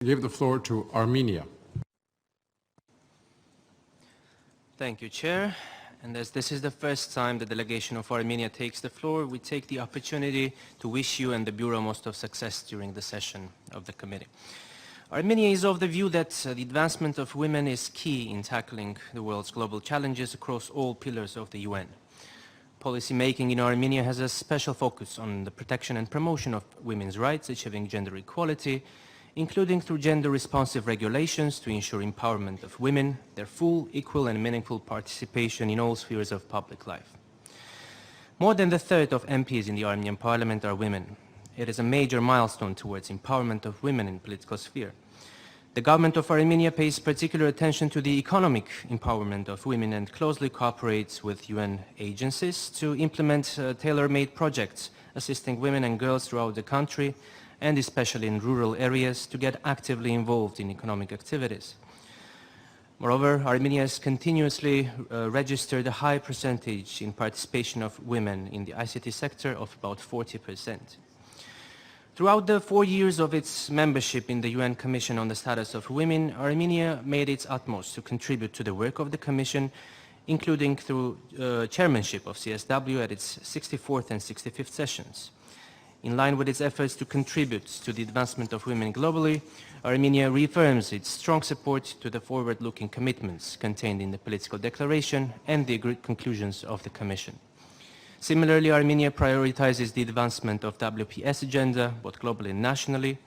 Give the floor to Armenia. Thank you, Chair. And as this is the first time the delegation of Armenia takes the floor, we take the opportunity to wish you and the Bureau most of success during the session of the committee. Armenia is of the view that the advancement of women is key in tackling the world's global challenges across all pillars of the UN. Policy making in Armenia has a special focus on the protection and promotion of women's rights, achieving gender equality, including through gender-responsive regulations to ensure empowerment of women, their full, equal and meaningful participation in all spheres of public life. More than a third of MPs in the Armenian parliament are women. It is a major milestone towards empowerment of women in the political sphere. The government of Armenia pays particular attention to the economic empowerment of women and closely cooperates with UN agencies to implement tailor-made projects assisting women and girls throughout the country, and especially in rural areas, to get actively involved in economic activities. Moreover, Armenia has continuously registered a high percentage in participation of women in the ICT sector of about 40%. Throughout the 4 years of its membership in the UN Commission on the Status of Women, Armenia made its utmost to contribute to the work of the Commission, including through chairmanship of CSW at its 64th and 65th sessions. In line with its efforts to contribute to the advancement of women globally, Armenia reaffirms its strong support to the forward-looking commitments contained in the political declaration and the agreed conclusions of the Commission. Similarly, Armenia prioritizes the advancement of WPS agenda, both globally and nationally.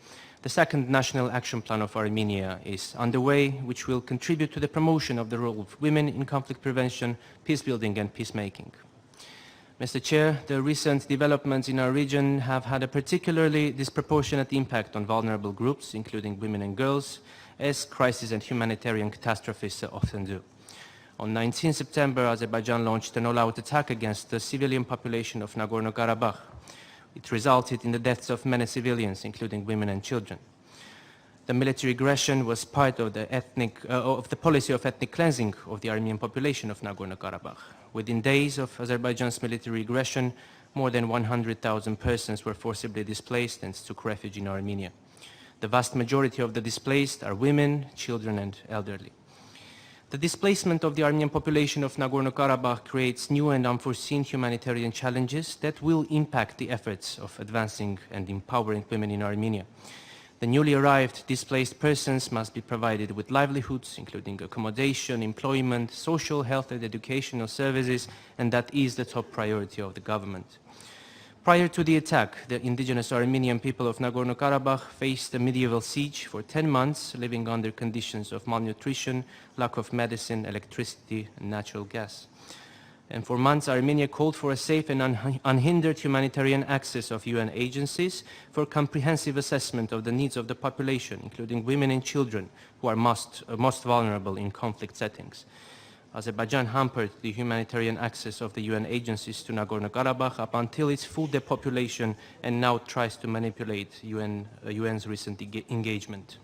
The second National Action Plan of Armenia is underway, which will contribute to the promotion of the role of women in conflict prevention, peace building and peacemaking. Mr. Chair, the recent developments in our region have had a particularly disproportionate impact on vulnerable groups, including women and girls, as crises and humanitarian catastrophes often do. On 19 September, Azerbaijan launched an all-out attack against the civilian population of Nagorno-Karabakh. It resulted in the deaths of many civilians, including women and children. The military aggression was part of the policy of ethnic cleansing of the Armenian population of Nagorno-Karabakh. Within days of Azerbaijan's military aggression, more than 100,000 persons were forcibly displaced and took refuge in Armenia. The vast majority of the displaced are women, children and elderly. The displacement of the Armenian population of Nagorno-Karabakh creates new and unforeseen humanitarian challenges that will impact the efforts of advancing and empowering women in Armenia. The newly arrived displaced persons must be provided with livelihoods, including accommodation, employment, social, health and educational services, and that is the top priority of the government. Prior to the attack, the indigenous Armenian people of Nagorno-Karabakh faced a medieval siege for 10 months, living under conditions of malnutrition, lack of medicine, electricity, and natural gas. And for months, Armenia called for a safe and unhindered humanitarian access of UN agencies for comprehensive assessment of the needs of the population, including women and children who are most vulnerable in conflict settings. Azerbaijan hampered the humanitarian access of the UN agencies to Nagorno-Karabakh up until its full depopulation and now tries to manipulate UN's recent engagement.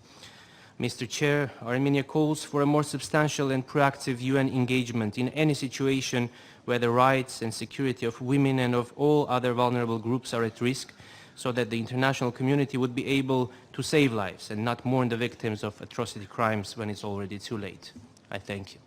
Mr. Chair, Armenia calls for a more substantial and proactive UN engagement in any situation where the rights and security of women and of all other vulnerable groups are at risk, so that the international community would be able to save lives and not mourn the victims of atrocity crimes when it's already too late. I thank you.